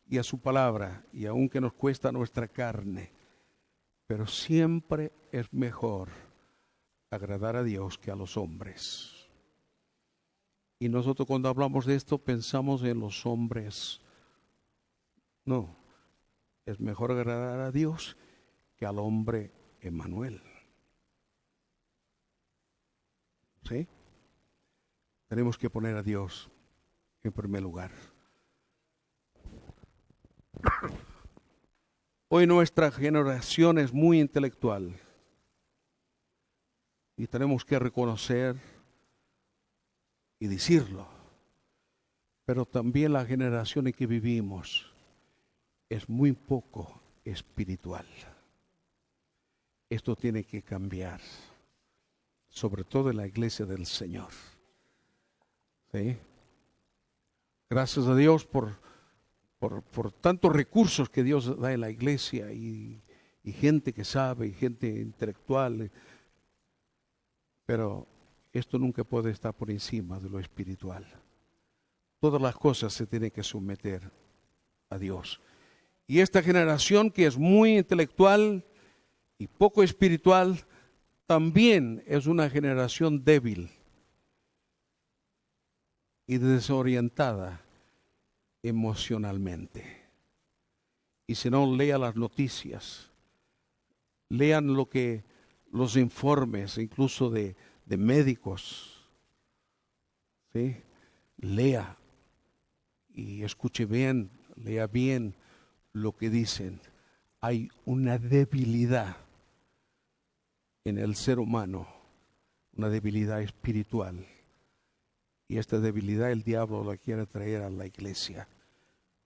y a su palabra, y aunque nos cuesta nuestra carne, pero siempre es mejor agradar a Dios que a los hombres. Y nosotros cuando hablamos de esto pensamos en los hombres. No, es mejor agradar a Dios que al hombre Emmanuel. ¿Sí? Tenemos que poner a Dios en primer lugar. Hoy nuestra generación es muy intelectual y tenemos que reconocer y decirlo, pero también la generación en que vivimos es muy poco espiritual. Esto tiene que cambiar, sobre todo en la iglesia del Señor. ¿Sí? Gracias a Dios por tantos recursos que Dios da en la iglesia y gente que sabe y gente intelectual, pero esto nunca puede estar por encima de lo espiritual. Todas las cosas se tienen que someter a Dios. Y esta generación que es muy intelectual y poco espiritual, también es una generación débil y desorientada emocionalmente. Y si no, lea las noticias, lean los informes, incluso de médicos, ¿sí? Lea y escuche bien, lea bien lo que dicen. Hay una debilidad en el ser humano, una debilidad espiritual. Y esta debilidad el diablo la quiere traer a la iglesia.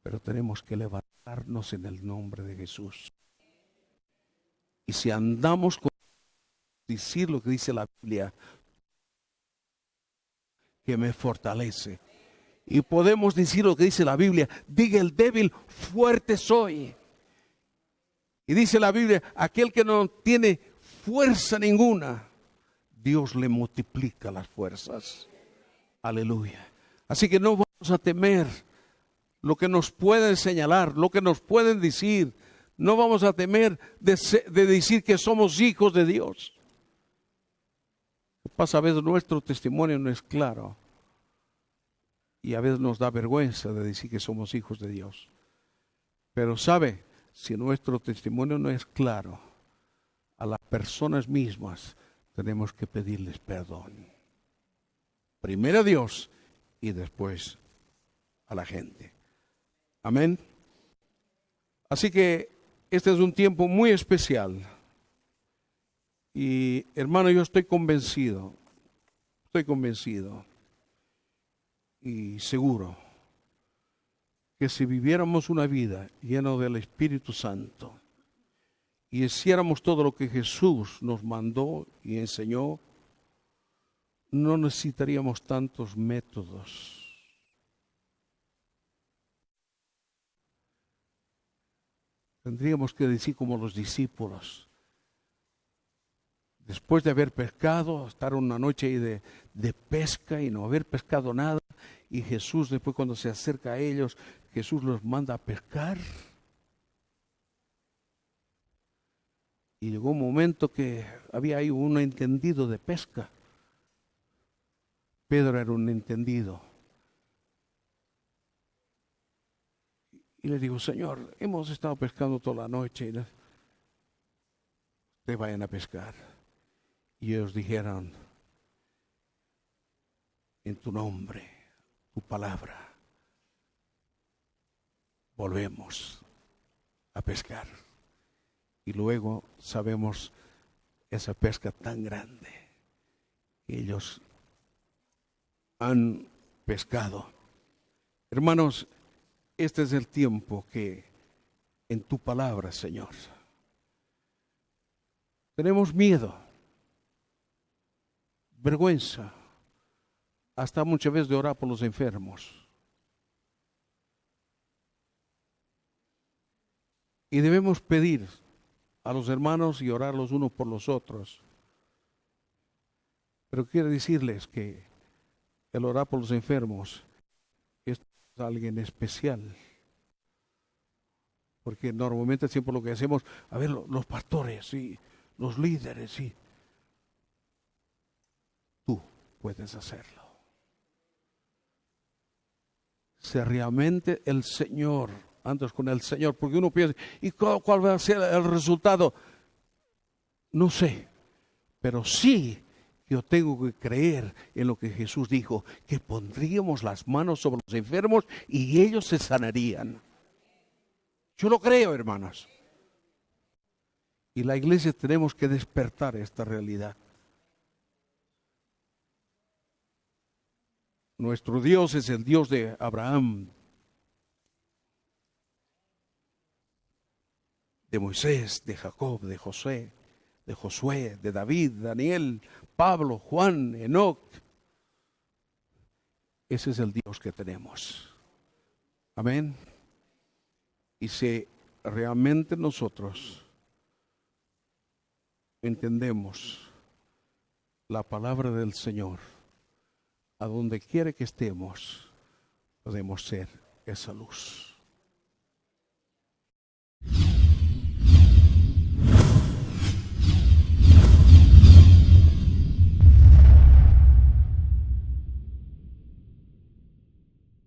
Pero tenemos que levantarnos en el nombre de Jesús. Y si andamos con decir lo que dice la Biblia, que me fortalece. Y podemos decir lo que dice la Biblia, diga el débil, fuerte soy. Y dice la Biblia, aquel que no tiene fuerza ninguna, Dios le multiplica las fuerzas. Aleluya. Así que no vamos a temer lo que nos pueden señalar, lo que nos pueden decir. No vamos a temer de decir que somos hijos de Dios. Lo que pasa, a veces nuestro testimonio no es claro. Y a veces nos da vergüenza de decir que somos hijos de Dios. Pero sabe, si nuestro testimonio no es claro, a las personas mismas tenemos que pedirles perdón. Primero a Dios y después a la gente. Amén. Así que este es un tiempo muy especial. Y hermano, yo estoy convencido y seguro que si viviéramos una vida llena del Espíritu Santo y hiciéramos todo lo que Jesús nos mandó y enseñó, no necesitaríamos tantos métodos. Tendríamos que decir como los discípulos, después de haber pescado, estar una noche ahí de pesca y no haber pescado nada, Y Jesús, después cuando se acerca a ellos, Jesús los manda a pescar. Y llegó un momento que había ahí un entendido de pesca. Pedro era un entendido. Y le digo, Señor, hemos estado pescando toda la noche. Ustedes vayan a pescar. Y ellos dijeron, en tu nombre, tu palabra, volvemos a pescar. Y luego sabemos esa pesca tan grande que ellos han pescado. Hermanos, este es el tiempo que en tu palabra, Señor, tenemos miedo, vergüenza, hasta muchas veces de orar por los enfermos. Y debemos pedir a los hermanos y orar los unos por los otros. Pero quiero decirles que el orar por los enfermos es alguien especial. Porque normalmente siempre lo que hacemos, a ver, los pastores y los líderes, y tú puedes hacerlo. Si realmente el Señor, andas con el Señor, porque uno piensa, ¿y cuál va a ser el resultado? No sé, pero sí yo tengo que creer en lo que Jesús dijo, que pondríamos las manos sobre los enfermos y ellos se sanarían. Yo lo creo, hermanos. Y la iglesia tenemos que despertar esta realidad. Nuestro Dios es el Dios de Abraham, de Moisés, de Jacob, de José, de Josué, de David, Daniel, Pablo, Juan, Enoc. Ese es el Dios que tenemos. Amén. Y si realmente nosotros entendemos la palabra del Señor, a donde quiera que estemos, podemos ser esa luz.